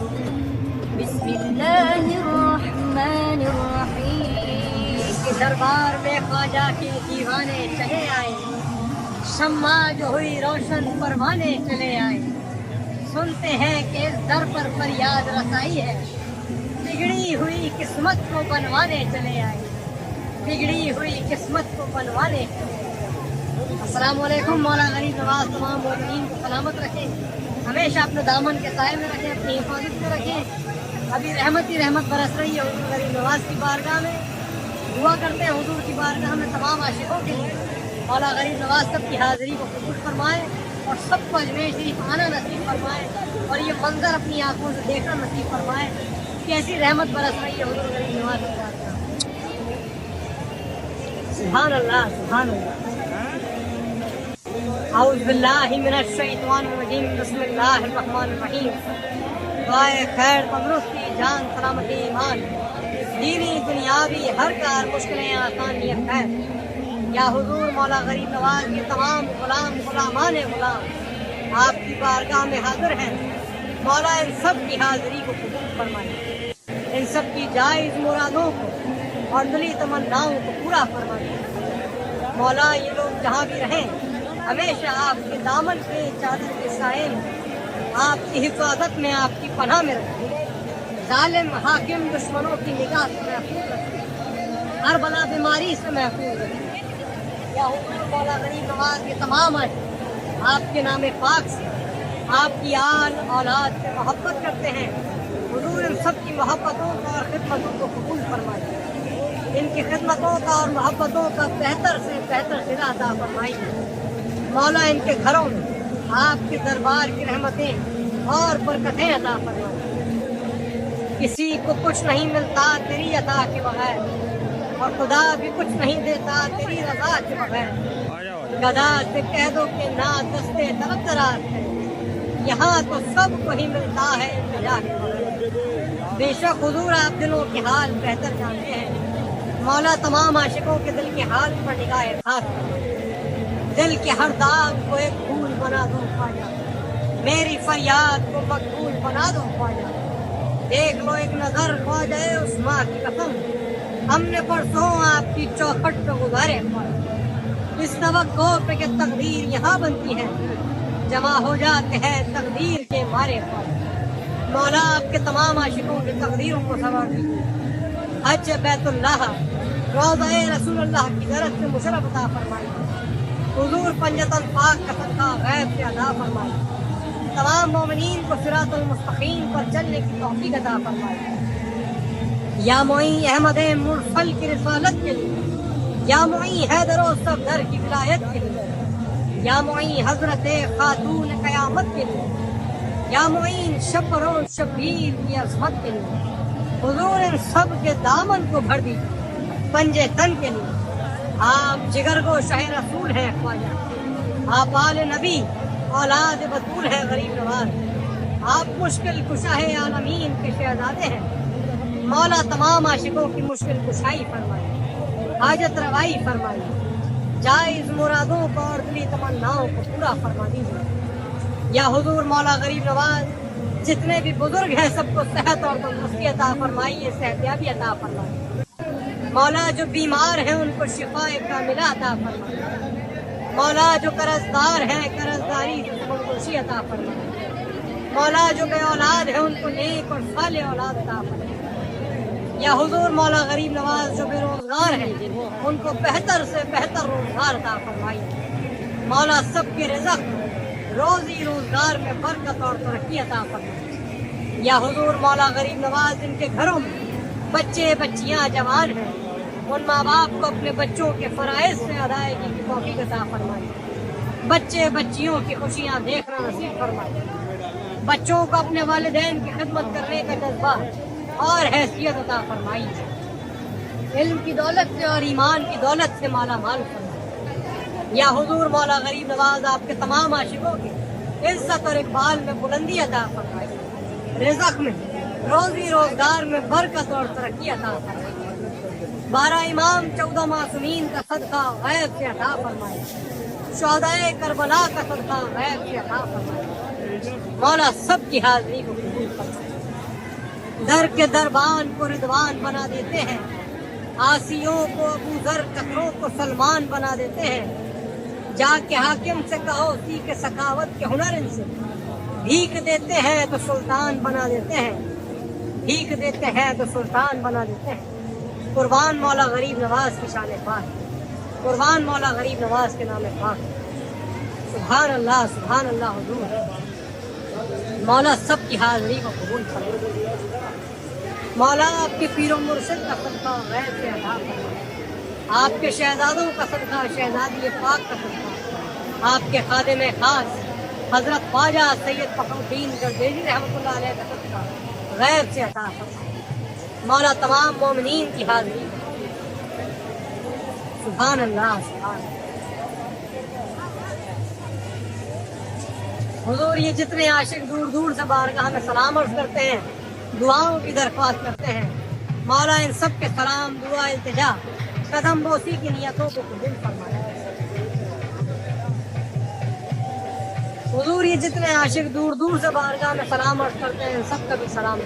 بسم اللہ الرحمن الرحیم کے دربار میں خواجہ کے دیوانے چلے آئے، شمع جو ہوئی روشن پروانے چلے آئے۔ سنتے ہیں کہ اس در پر فریاد رسائی ہے، بگڑی ہوئی قسمت کو بنوانے چلے آئے، بگڑی ہوئی قسمت کو بنوانے چلے آئے۔ السلام علیکم۔ مولا غریب نواز تمام مومنین کو سلامت رکھیں، ہمیشہ اپنے دامن کے سائے میں رکھیں، اپنی حفاظت میں رکھیں۔ ابھی رحمت ہی رحمت برس رہی ہے حضور غریب نواز کی بارگاہ میں۔ دعا کرتے ہیں حضور کی بارگاہ میں تمام عاشقوں کے لیے مولا غریب نواز سب کی حاضری کو قبول فرمائے اور سب کو اجمیر شریف آنا نصیب فرمائے اور یہ منظر اپنی آنکھوں سے دیکھنا نصیب فرمائے کہ ایسی رحمت برس رہی ہے حضور غریب نواز کی بارگاہ میں۔ سبحان اللہ، سبحان اللہ۔ اعوذ باللہ من الشیطان الرجیم، بسم اللہ الرحمن الرحیم۔ دعائے خیر، تندرستی، جان، سلامتی، ایمان، دینی دنیاوی ہر کار، مشکلیں آسان، نیت خیر۔ یا حضور مولا غریب نواز کے تمام غلام غلامان غلام آپ کی بارگاہ میں حاضر ہیں، مولا ان سب کی حاضری کو قبول فرمائے، ان سب کی جائز مرادوں کو اور دلی تمناؤں کو پورا فرمائے۔ مولا یہ لوگ جہاں بھی رہیں ہمیشہ آپ کے دامن کے چادر کے سائے میں، آپ کی حفاظت میں، آپ کی پناہ میں رکھیں، ظالم حاکم دشمنوں کی نگاہ سے محفوظ رکھیں، ہر بلا بیماری سے محفوظ رکھیں۔ یا حضور مولا غریب نواز کے تمام آپ کے نام پاک سے، آپ کی آل اولاد سے محبت کرتے ہیں، حضور ان سب کی محبتوں کا اور خدمتوں کو قبول فرمائیے، ان کی خدمتوں کا اور محبتوں کا بہتر سے بہتر صلہ عطا فرمائیے۔ مولا ان کے گھروں میں آپ کے دربار کی رحمتیں اور برکتیں عطا فرمائیے۔ کسی کو کچھ نہیں ملتا تیری عطا کے بغیر، اور خدا بھی کچھ نہیں دیتا تیری رضا کے بغیر۔ گدا سے کہہ دو کہ نہ دستے طلب دراز ہے، یہاں تو سب کو ہی ملتا ہے التجا کے بغیر۔ بے شک حضور آپ دلوں کے حال بہتر جانتے ہیں، مولا تمام عاشقوں کے دل کے حال پر نگاہ خاص کرو، دل کے ہر داغ کو ایک پھول بنا دو خواجہ، میری فریاد کو مقبول بنا دو خواجہ۔ دیکھ لو ایک نظر خواجہ اس ماں کی قسم، ہم نے پرسوں آپ کی چوکھٹ پہ گزارے اس توقع پہ کہ تقدیر یہاں بنتی ہے، جمع ہو جاتے ہیں تقدیر کے مارے پر۔ مولا آپ کے تمام عاشقوں کی تقدیروں کو سنوار دیجیے، حج بیت اللہ، روضہ رسول اللہ کی زیارت سے مشرف عطا فرمائیے، حضور پنجتن پاک کا صدقہ غیب سے ادا فرمائیے، تمام مومنین کو صراط المستقیم پر چلنے کی توفیق عطا فرمائیے۔ یا معین احمد مرسل کی رسالت کے لیے، یا معین حیدر و صفدر کی ولایت کے لیے، یا معین حضرت خاتون قیامت کے لیے، یا معین شبر و شبیر کی عظمت کے لیے، حضور ان سب کے دامن کو بھر دیجیے پنجے تن کے لیے۔ آپ جگر کو شہ رسول ہیں خواجہ، آپ آل نبی اولاد بطول ہیں غریب نواز، آپ مشکل کشا عالمین کے شہزادے ہیں۔ مولا تمام عاشقوں کی مشکل کشائی فرمائے، حاجت روائی فرمائے، جائز مرادوں کو اور دلی تمناؤں کو پورا فرما دیجیے۔ یا حضور مولا غریب نواز جتنے بھی بزرگ ہیں سب کو صحت اور تندرستی عطا فرمائیے، صحت یابی عطا فرمائیے۔ مولا جو بیمار ہیں ان کو شفا کاملہ عطا فرمائیے، مولا جو قرضدار ہیں قرضداری سے خودکشی عطا فرمائیے، مولا جو بے اولاد ہیں ان کو نیک اور صالح اولاد عطا فرمائیے۔ یا حضور مولا غریب نواز جو بے روزگار ہیں ان کو بہتر سے بہتر روزگار عطا فرمائیے، مولا سب کے رزق روزی روزگار میں برکت اور ترقی عطا فرمائیے۔ یا حضور مولا غریب نواز ان کے گھروں میں بچے بچیاں جوان ہیں، ان ماں باپ کو اپنے بچوں کے فرائض سے ادائیگی کی توفیق عطا فرمائیے، بچے بچیوں کی خوشیاں دیکھنا نصیب فرمائیے، بچوں کو اپنے والدین کی خدمت کرنے کا جذبہ اور حیثیت عطا فرمائیے، علم کی دولت سے اور ایمان کی دولت سے مالا مال فرمائیے۔ یا حضور مولا غریب نواز آپ کے تمام عاشقوں کی عزت اور اقبال میں بلندی عطا فرمائیے، رزق میں روزی روزگار میں برکت اور ترقی عطا فرمائیے، 12 امام 14 معصومین کا صدقہ غیب سے عطا فرمائیے، شہدائے کربلا کا صدقہ غیب سے عطا فرمائیے۔ مولا سب کی حاضری کو قبول فرمائے۔ در کے دربان کو رضوان بنا دیتے ہیں، آسیوں کو ابو ذر، کفروں کو سلمان بنا دیتے ہیں۔ جا کے حاکم سے کہو سیکھ سخاوت کے ہنر ان سے، بھیک دیتے ہیں تو سلطان بنا دیتے ہیں، بھیک دیتے ہیں تو سلطان بنا دیتے ہیں۔ قربان مولا غریب نواز کی شان پاک، قربان مولا غریب نواز کے نام پاک۔ سبحان اللہ، سبحان اللہ حضور۔ مولا سب کی حاضری کو قبول فرمائے، مولا آپ کے پیر و مرشد کا صدقہ غیر سے عطا فرمائے، آپ کے شہزادوں کا صدقہ، شہزادی پاک کا صدقہ، آپ کے خادم خاص حضرت خواجہ سید فخر الدین گردیزی رحمۃ اللہ علیہ کا صدقہ غیب سے عطا فرمائے، مولا تمام مومنین کی حاضری۔ سبحان اللہ، سبحان اللہ۔ حضور یہ جتنے عاشق دور دور سے بارگاہ میں سلام عرض کرتے ہیں، دعاؤں کی درخواست کرتے ہیں، مولا ان سب کے سلام، دعا، التجا، قدم بوسی کی نیتوں کو قبول فرمائے۔ حضور یہ جتنے عاشق دور دور سے بارگاہ میں سلام عرض کرتے ہیں، سب کا بھی سلام،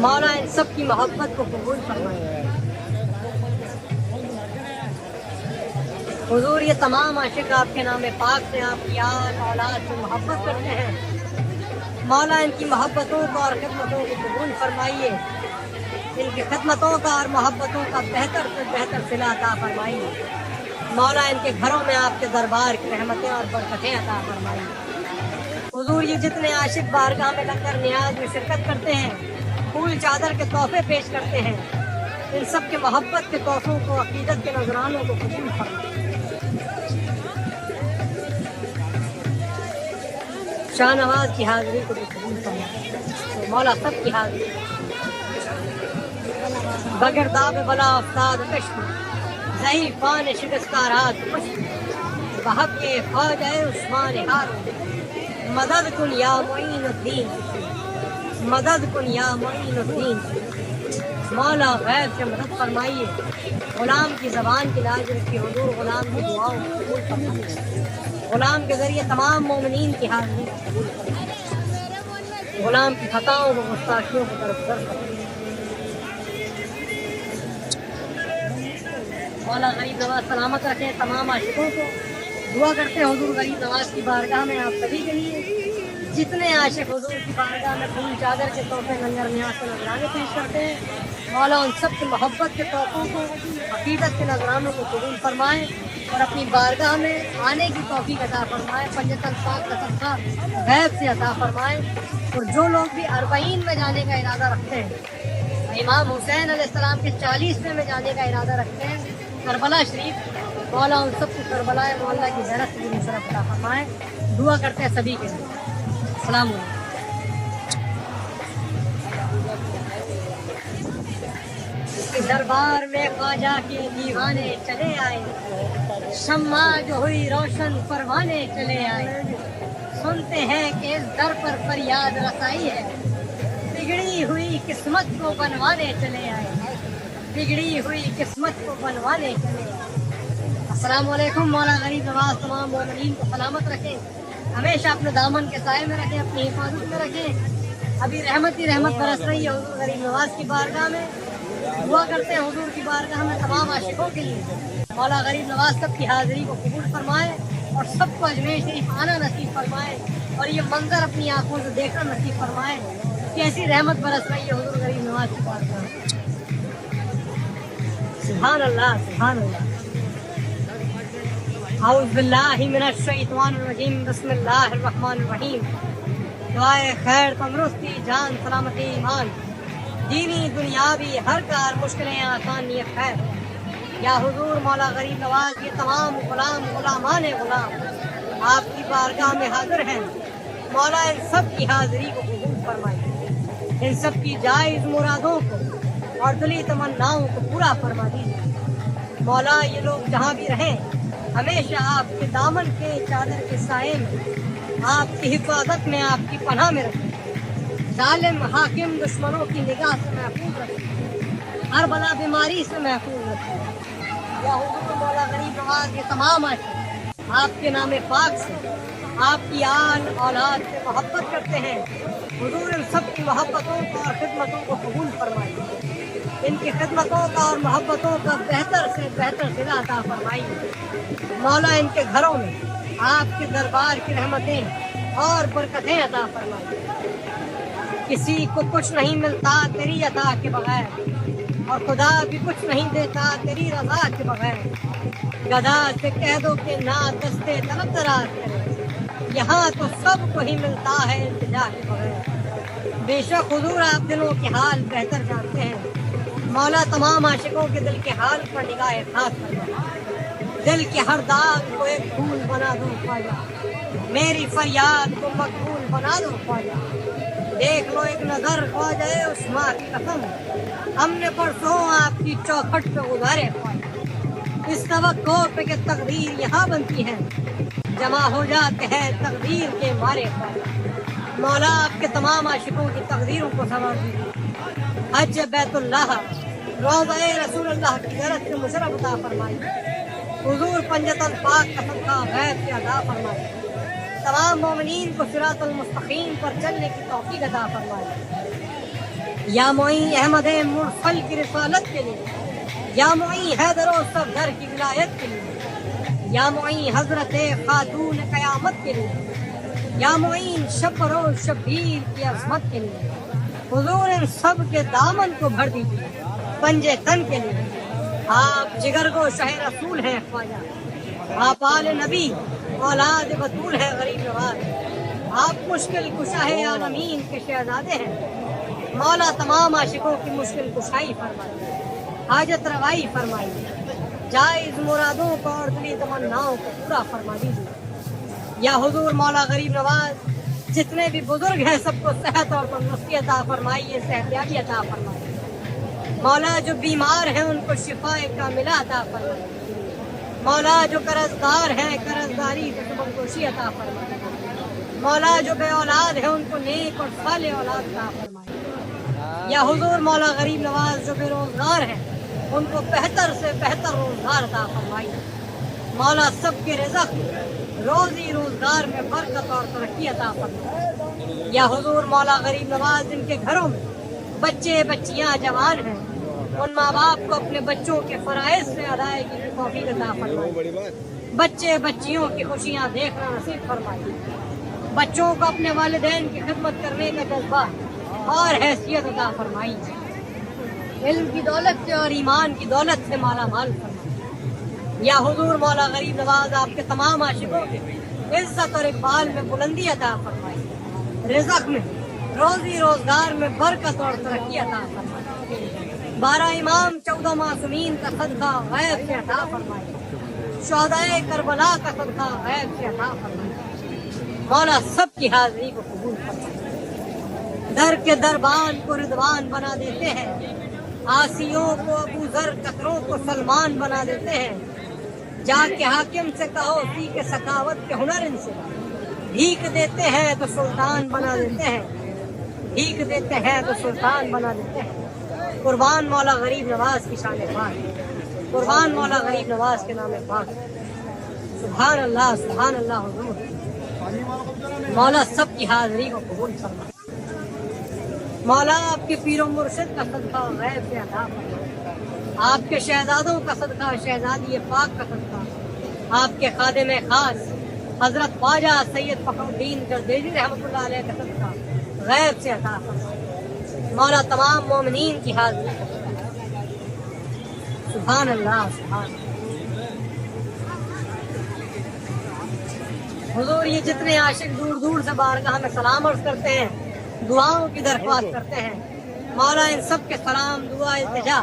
مولا ان سب کی محبت کو قبول فرمائے۔ حضور یہ تمام عاشق آپ کے نام پاک سے، آپ کی آل اولاد سے محبت کرتے ہیں، مولا ان کی محبتوں کو اور خدمتوں کو قبول فرمائیے، ان کی خدمتوں کا اور محبتوں کا بہتر سے بہتر صلہ عطا فرمائیے، مولا ان کے گھروں میں آپ کے دربار کی رحمتیں اور برکتیں عطا فرمائیے۔ حضور یہ جتنے عاشق بارگاہ میں لنگر نیاز میں شرکت کرتے ہیں، پھول چادر کے تحفے پیش کرتے ہیں، ان سب کے محبت کے تحفوں کو، عقیدت کے نذرانوں کو قبول فرمائیے۔ شاہ نواز کی حاضری کو بھی قبول فرمائے، مولا سب کی حاضری، بغیر داب بلا افتاد کشم، ضعیفان شکستارات مشک، بحق خواجہ عثمان ہارون، مدد کن یا معین الدین، مدد کن یا معین الدین۔ مولا غیب سے مدد فرمائیے، غلام کی زبان کی لاج رکھی، حضور غلام کی دعاؤں کو قبول فرمائیے، غلام کے ذریعے تمام مومنین کی حاضری کو قبول فرمائیے، غلام کی خطاؤں و گستاخیوں کو درگزر فرمائیے۔ مولا غریب نواز سلامت رکھیں تمام عاشقوں کو، دعا کرتے ہیں حضور غریب نواز کی بارگاہ میں آپ سبھی کے لیے، جتنے عاشق حضور کی بارگاہ میں پھول چادر کے تحفے لنگر نیاز کے نذرانے پیش کرتے ہیں، مولا ان سب کی محبت کے تحفوں کو، عقیدت کے نذرانوں کو قبول فرمائے اور اپنی بارگاہ میں آنے کی توفیق عطا فرمائے، پنجتن پاک کا صدقہ غیب سے عطا فرمائے۔ اور جو لوگ بھی اربعین میں جانے کا ارادہ رکھتے ہیں، امام حسین علیہ السلام کے 40ویں میں جانے کا ارادہ رکھتے ہیں کربلا شریف، مولا ان سب کو کربلا مولا کی زیارت سے بھی نصرت عطا فرمائے۔ دعا کرتے ہیں سبھی کے لیے۔ السلام علیکم۔ دربار میں خواجہ کے دیوانے چلے آئے، شمع جو ہوئی روشن پروانے چلے آئے، سنتے ہیں کہ اس در پر فریاد رسائی ہے، بگڑی ہوئی قسمت کو بنوانے چلے آئے، بگڑی ہوئی قسمت کو بنوانے چلے آئے۔ السلام علیکم۔ مولا غریب نواز تمام مومنین کو سلامت رکھیں، ہمیشہ اپنے دامن کے سائے میں رکھیں، اپنی حفاظت میں رکھیں۔ ابھی رحمت ہی رحمت برس رہی ہے حضور غریب نواز کی بارگاہ میں، دعا کرتے ہیں حضور کی بارگاہ میں تمام عاشقوں کے لیے، مولا غریب نواز سب کی حاضری کو قبول فرمائے اور سب کو اجمیر شریف آنا نصیب فرمائے اور یہ منظر اپنی آنکھوں سے دیکھنا نصیب فرمائے کہ ایسی رحمت برس رہی ہے حضور غریب نواز کی بارگاہ میں۔ سبحان اللہ، سبحان اللہ۔ اعوذ باللہ من الشیطان الرجیم، بسم اللہ الرحمن الرحیم۔ دعائے خیر، تندرستی، جان، سلامتی، ایمان، دینی دنیاوی ہر کار مشکلیں آسان نیت خیر۔ یا حضور مولا غریب نواز یہ تمام غلام غلامان غلام آپ کی بارگاہ میں حاضر ہیں، مولا ان سب کی حاضری کو قبول فرمائیے، ان سب کی جائز مرادوں کو اور دلی تمناؤں کو پورا فرما دیجیے۔ مولا یہ لوگ جہاں بھی رہیں ہمیشہ آپ کے دامن کے چادر کے سائے میں، آپ کی حفاظت میں، آپ کی پناہ میں رکھیں، ظالم حاکم دشمنوں کی نگاہ سے محفوظ رکھیں، ہر بلا بیماری سے محفوظ رکھیں۔ یا حضور مولا غریب نواز یہ تمام عاشق آپ کے نام پاک سے، آپ کی آل اولاد سے محبت کرتے ہیں، حضور ان سب کی محبتوں کو اور خدمتوں کو قبول فرمائیے، ان کی خدمتوں کا اور محبتوں کا بہتر سے بہتر صلہ عطا فرمائیے۔ مولا ان کے گھروں میں آپ کے دربار کی رحمتیں اور برکتیں عطا فرمائیے۔ کسی کو کچھ نہیں ملتا تیری عطا کے بغیر، اور خدا بھی کچھ نہیں دیتا تیری رضا کے بغیر۔ گدھا سے کہہ دو کہ نہ دستے طلب دراز کرے، یہاں تو سب کو ہی ملتا ہے التجا کے بغیر۔ بے شک حضور آپ دلوں کے حال بہتر جانتے ہیں، مولا تمام عاشقوں کے دل کے حال پر نگاہ خاص فرما، دل کے ہر داغ کو ایک پھول بنا دو خواجہ، میری فریاد کو مقبول بنا دو خواجہ۔ دیکھ لو ایک نظر خواجہ عثمان کی قسم، ہم نے پرسوں آپ کی چوکھٹ پہ گزارے خواجہ، اس توقع پہ کہ تقدیر یہاں بنتی ہے، جمع ہو جاتے ہیں تقدیر کے مارے خواجہ۔ مولا آپ کے تمام عاشقوں کی تقدیروں کو سنوار دیجیے، حج بیت اللہ روضہ رسول اللہ کی زیارت سے مشرف عطا فرمائیے، حضور پنجت الفاق کا صدقہ غیب سے عطا فرمائیے، تمام مومنین کو صراط المستقیم پر چلنے کی توفیق عطا فرمائے۔ یا معین احمد مرسل کی رسالت کے لیے، یا معین حیدر و صفدر کی ولایت کے لیے، یا معین حضرت خاتون قیامت کے لیے، یا معین شبر و شبیر کی عظمت کے لیے، حضور ان سب کے دامن کو بھر دیجیے پنجے تن کے لیے۔ آپ جگر کو شہ رسول ہیں خواجہ، آپ آل نبی اولاد بطول ہے غریب نواز، آپ مشکل کشا ہے عالمین کے شہزادے ہیں، مولا تمام عاشقوں کی مشکل کشائی فرمائیے، حاجت روائی فرمائیے، جائز مرادوں کو اور دلی تمناؤں کو پورا فرما دیجیے۔ یا حضور مولا غریب نواز جتنے بھی بزرگ ہیں سب کو صحت اور تندرستی عطا فرمائیے، صحتیابی عطا فرمائیے۔ مولا جو بیمار ہیں ان کو شفا کاملہ عطا فرمائیے، مولا جو قرضدار ہیں قرضداری سے سبکدوشی عطا فرمائے، مولا جو بے اولاد ہیں ان کو نیک اور صالح اولاد عطا فرمائے۔ یا حضور مولا غریب نواز جو بے روزگار ہیں ان کو بہتر سے بہتر روزگار عطا فرمائیے، مولا سب کے رزق روزی روزگار میں برکت اور ترقی عطا فرمائے۔ یا حضور مولا غریب نواز جن کے گھروں میں بچے بچیاں جوان ہیں ان ماں باپ کو اپنے بچوں کے فرائض سے ادائیگی کی توفیق عطا فرمائے، بچے بچیوں کی خوشیاں دیکھنا نصیب فرمائیے، بچوں کو اپنے والدین کی خدمت کرنے کا جذبہ اور حیثیت عطا فرمائیے، علم کی دولت سے اور ایمان کی دولت سے مالا مال فرمائیے۔ یا حضور مولا غریب نواز آپ کے تمام عاشقوں کے عزت اور اقبال میں بلندی عطا فرمائیے، رزق میں روزی روزگار میں برکت اور ترقی عطا فرمائیے، 12 امام 14 معصومین کا صدقہ غیب سے عطا فرمائیے، شہدائے کربلا کا صدقہ غیب سے عطا فرمائیے، مولا سب کی حاضری کو قبول فرمائیے۔ در کے دربان کو رضوان بنا دیتے ہیں، عاصیوں کو ابو ذر کثروں کو سلمان بنا دیتے ہیں، جا کے حاکم سے کہو سی کے سخاوت کے ہنر ان سے، بھیک دیتے ہیں تو سلطان بنا دیتے ہیں، بھیک دیتے ہیں تو سلطان بنا دیتے ہیں۔ قربان مولا غریب نواز کی شان پاک، قربان مولا غریب نواز کے نام پاک، سبحان اللہ سبحان اللہ۔ حضور مولا سب کی حاضری کو قبول فرما، مولا آپ کے پیر و مرشد کا صدقہ غیب سے عطا فرما، آپ کے شہزادوں کا صدقہ شہزادی پاک کا صدقہ، آپ کے خادم خاص حضرت خواجہ سید فخر الدین جرجیری رحمۃ اللہ علیہ کا صدقہ غیب سے عطا فرما، مولا تمام مومنین کی حاضری کو سبحان اللہ سبحان اللہ۔ حضور یہ جتنے عاشق دور دور سے بارگاہ میں سلام عرض کرتے ہیں، دعاؤں کی درخواست کرتے ہیں، مولا ان سب کے سلام دعا التجا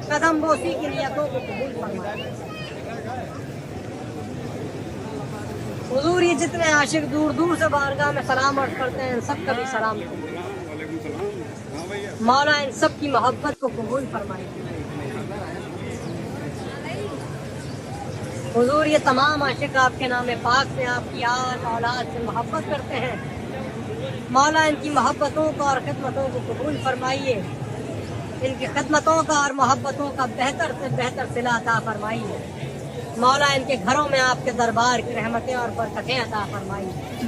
قدم بوسی کی نیتوں کو قبول فرمائے۔ حضور یہ جتنے عاشق دور دور سے بارگاہ میں سلام عرض کرتے ہیں ان سب کا بھی سلام مولا ان سب کی محبت کو قبول فرمائے۔ حضور یہ تمام عاشق آپ کے نام پاک سے آپ کی آل اولاد سے محبت کرتے ہیں، مولا ان کی محبتوں کا اور خدمتوں کو قبول فرمائیے، ان کی خدمتوں کا اور محبتوں کا بہتر سے بہتر صلہ عطا فرمائیے، مولا ان کے گھروں میں آپ کے دربار کی رحمتیں اور برکتیں عطا فرمائیے۔